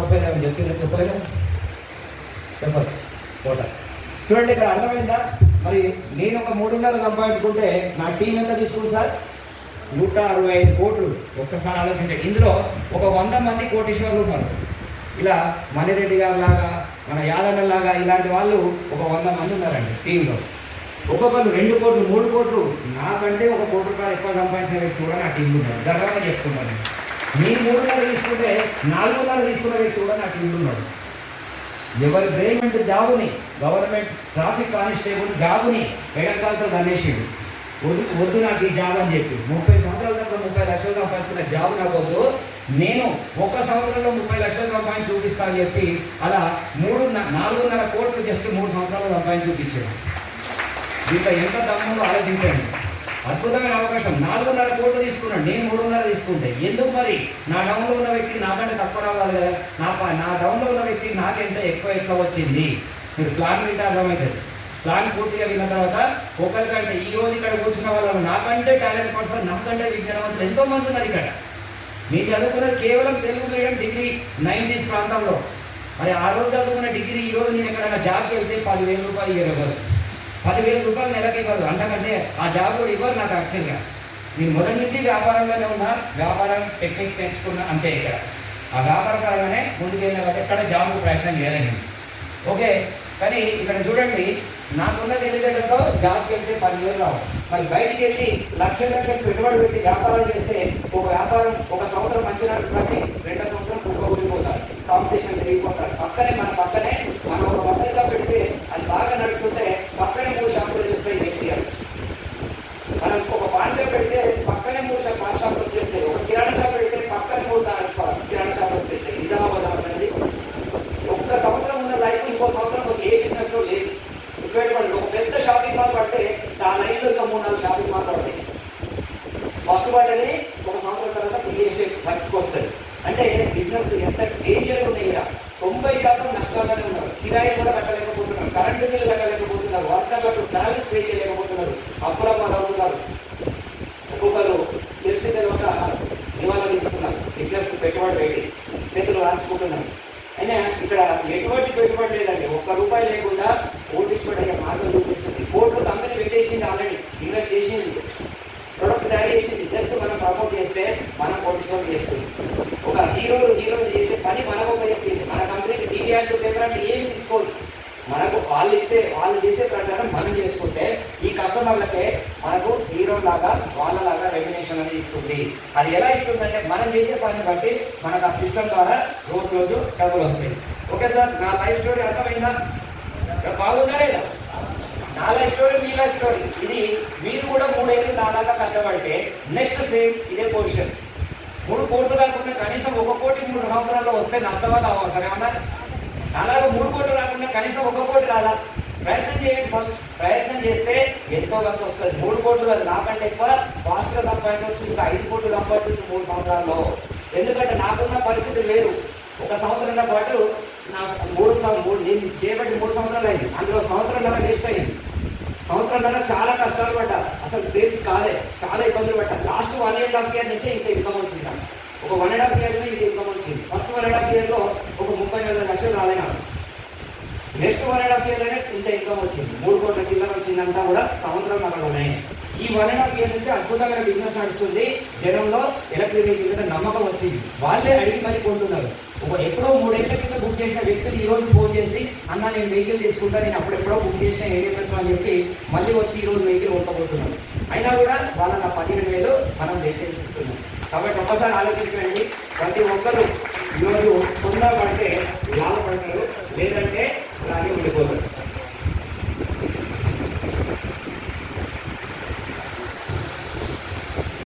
రూపాయలు అని చెప్పిందని చెప్పలేదు చెప్పదు కోట. చూడండి ఇక్కడ అర్థమైందా? మరి నేను ఒక 3.5 సంపాదించుకుంటే నా టీం ఎంత తీసుకుంది సార్? 165 కోట్లు. ఒక్కసారి ఆలోచించండి. ఇందులో ఒక 100 మంది కోటీశ్వర్లు ఉన్నారు. ఇలా మణిరెడ్డి గారు లాగా, మన యాదన్న లాగా ఇలాంటి వాళ్ళు ఒక 100 మంది ఉన్నారండి టీంలో. ఒక్కొక్కరు 2 కోట్లు 3 కోట్లు, నాకంటే 1 కోటి రూపాయలు ఎక్కువ సంపాదించిన వ్యక్తి కూడా నా టీంలో ఉన్నాడు. గర్వంగా చెప్తున్నాను. మీ 3.5 తీసుకుంటే 4.5 తీసుకున్న వ్యక్తి కూడా నా టీంలో ఉన్నాడు. ఎవరి గవర్నమెంట్ జాబుని, గవర్నమెంట్ ట్రాఫిక్ కానిస్టేబుల్ జాబుని ఎడకాలతో గణేషుడు వద్దు నాకు ఈ జాబ్ అని చెప్పి 30 సంవత్సరాల దాకా 30 లక్షలు సంపాదించుకున్న జాబ్ నాకు వద్దు, నేను 1 సంవత్సరంలో 30 లక్షలు సంపాదించి చూపిస్తా అని చెప్పి అలా 4.5 కోట్లు జస్ట్ 3 సంవత్సరాలు సంపాదించి చూపించాడు. దీంట్లో ఎంత దమ్ముందో ఆలోచించండి. అద్భుతమైన అవకాశం. 4.5 కోట్లు తీసుకున్నాడు, నేను 3.5 తీసుకుంటే ఎందుకు మరి? నా డౌన్లో ఉన్న వ్యక్తి నాకంటే తక్కువ రావాలి కదా, నా డౌన్లో ఉన్న వ్యక్తి నాకంటే ఎక్కువ వచ్చింది. మీరు ప్లాన్ వింటే అర్థమవుతుంది. ప్లాన్ పూర్తిగా విన్న తర్వాత ఒకరికంటే ఈ రోజు ఇక్కడ కూర్చున్న వాళ్ళు నాకంటే టాలెంట్ పర్సన్, నాకంటే విజ్ఞానవంతులు ఎంతో మంది ఉన్నారు ఇక్కడ. మీరు చదువుకున్నది కేవలం తెలుగు మీడియం డిగ్రీ 90s ప్రాంతంలో. మరి ఆ రోజు చదువుకున్న డిగ్రీ ఈ రోజు నేను ఎక్కడైనా జాబ్కి వెళ్తే 10,000 రూపాయలు ఇవ్వరు, 10,000 రూపాయలు నెలకి ఇవ్వరు. అంతకంటే ఆ జాబ్ కూడా ఇవ్వరు నాకు యాక్చువల్గా. నేను మొదటి నుంచి వ్యాపారంలోనే ఉన్నా, వ్యాపారం టెక్నిక్స్ తెచ్చుకున్నా అంతే. ఇక్కడ ఆ వ్యాపార పరంగానే ముందుకెళ్ళిన కాబట్టి ఎక్కడ జాబ్కు ప్రయత్నం చేయలేను. ఓకే, కానీ ఇక్కడ చూడండి, నాకున్న తెలివితేటతో జాబ్కి వెళ్తే 10,000 రావు. మరి బయటికి వెళ్ళి లక్షలు పెట్టుబడి పెట్టి వ్యాపారం చేస్తే ఒక వ్యాపారం 1 సంవత్సరం మంచి నడుస్తుంది, 2వ సంవత్సరం కుప్పకూలిపోతారు, కాంపిటీషన్ పెరిగిపోతారు. పక్కనే మనం ఒక బట్టల షాప్ పెడితే అది బాగా నడుస్తుంటే పక్కనే 3 షాపులు చేస్తాయి నెక్స్ట్ ఇయర్. మనం ఒక పాన్ షాప్ పెడితే పక్కనే 3 పాన్ షాపులు వచ్చేస్తాయి. ఒక కిరాణా షాప్ పెడితే పక్కనే 3 కిరాణా షాపులు వచ్చేస్తాయి. నిజామాబాద్ అనేది 1 సంవత్సరం ఉన్న లైఫ్ ఇంకో సంవత్సరం ఏ బిజినెస్లో లేదు. పెట్టుకోండి, ఒక పెద్ద షాపింగ్ మాల్ పడితే దాని లైన్లో ఇంకా 3-4 షాపింగ్ మాల్ పడతాయి. ఫస్ట్ పడ్డది 1 సంవత్సరం తర్వాత చేసే పరిస్థితికి వస్తుంది. అంటే బిజినెస్ ఎంత డేంజర్గా ఉన్నాయి. ఇలా 90% నష్టాల్లోనే ఉన్నారు. కిరాయి కూడా కట్టలేకపోతున్నారు, కరెంటు బిల్లు కట్టలేకపోతున్నారు, వర్కర్లకు సర్వీస్ పే చేయలేకపోతున్నారు, అప్పులమ్మలు అవుతున్నారు. ఒక్కొక్కరు తెలిసి తెలియక జీవాలు తీస్తున్నారు, బిజినెస్ పెట్టుబడి పెట్టి చేతులు రాసుకుంటున్నారు. అయినా ఇక్కడ ఎటువంటి పెట్టుబడి లేదండి. 1 రూపాయి లేకుండా కోటీశ్వరుడు అయ్యే మార్గం చూపిస్తుంది. కోట్లు కంపెనీ పెట్టేసింది, ఆల్రెడీ ఇన్వెస్ట్ చేసింది, ప్రొడక్ట్ తయారు చేసింది. జస్ట్ మనం ప్రమోట్ చేస్తే మనం కోటీశ్వరుడు చేస్తుంది. ఒక హీరోలు చేసే పని మనకు ఒక చెప్పింది. మన కంపెనీకి టీవీ అంటూ పేపర్ అంటే ఏమి తీసుకోదు. మనకు వాళ్ళు చేసే ప్రకారం మనం చేసుకుంటే ఈ కస్టమర్లకే మనకు హీరో లాగా వాళ్ళలాగా రెమ్యునేషన్ అనేది ఇస్తుంది. అది ఎలా ఇస్తుందంటే మనం చేసే పనిని బట్టి మనకు ఆ సిస్టమ్ ద్వారా రోజు డబ్బులు వస్తాయి. ఓకే సార్, నా లైఫ్ స్టోరీ అర్థమైందా? బాగుందా లేదా? నా లైఫ్ స్టోరీ, మీ లైఫ్ స్టోరీ ఇది. మీరు కూడా 3 ఏళ్ళు నాలాగా కష్టపడితే నెక్స్ట్ సేమ్ ఇదే పొజిషన్. 3 కోట్లు కాకుండా కనీసం 1 కోటి 3 సంవత్సరాల్లో వస్తే నష్టమా కావాలి సార్? ఏమన్నా అలాగే 3 కోట్లు రాకుండా కనీసం 1 కోటి రాదా? ప్రయత్నం చేయండి. ఫస్ట్ ప్రయత్నం చేస్తే ఎంతో కొంత వస్తుంది. 3 కోట్లు కాదు, నాకంటే ఎక్కువ ఫాస్ట్గా సంపాదించవచ్చు. ఇంకా 5 కోట్లు సంపాదించవచ్చు 3 సంవత్సరాల్లో. ఎందుకంటే నాకున్న పరిస్థితి వేరు. 1 సంవత్సరంలో పాటు నా నేను చేయబట్టి 3 సంవత్సరాలు అయింది. అందులో సంవత్సరంన్నర వేస్ట్ అయింది. సంవత్సరంన్నర చాలా కష్టాలు పడ్డా, అసలు సేల్స్ కాలే, చాలా ఇబ్బందులు పడ్డా. లాస్ట్ 1.5 ఇయర్ నుంచే ఇంత ఇన్కమ్ వచ్చింది. ఒక 1.5 ఇయర్లో ఇది ఇన్కమ్ వచ్చింది. ఫస్ట్ 1.5 ఇయర్లో ఒక 30-40 లక్షలు రాలేనా. నెక్స్ట్ 1.5 ఇయర్లోనే ఇంత ఇన్కమ్ వచ్చింది. 3 కోట్ల చిల్లర వచ్చిందంతా కూడా సంవత్సరంన్నరలోనే. ఈ 1.5 ఇయర్ నుంచి అద్భుతమైన బిజినెస్ నడుస్తుంది. జనంలో ఎలక్ట్రిక్ మీద నమ్మకం వచ్చింది. వాళ్ళే అడిగి మరీ కొంటున్నారు. ఎప్పుడో 3 ఏళ్ల కింద బుక్ చేసిన వ్యక్తులు ఈ రోజు ఫోన్ చేసి అన్న నేను వెహికల్ తీసుకుంటా, నేను అప్పుడెప్పుడో బుక్ చేసిన ADFS అని చెప్పి మళ్ళీ వచ్చి ఈ రోజు వెహికల్ కొనుక్కోబోతున్నాం. అయినా కూడా వాళ్ళ 15,000 మనం తెచ్చిస్తున్నాం. కాబట్టి ఒక్కసారి ఆలోచించండి. ప్రతి ఒక్కరు ఈరోజు తొందర పడితే లాభపడతారు, లేదంటే అలాగే ఉండిపోతారు.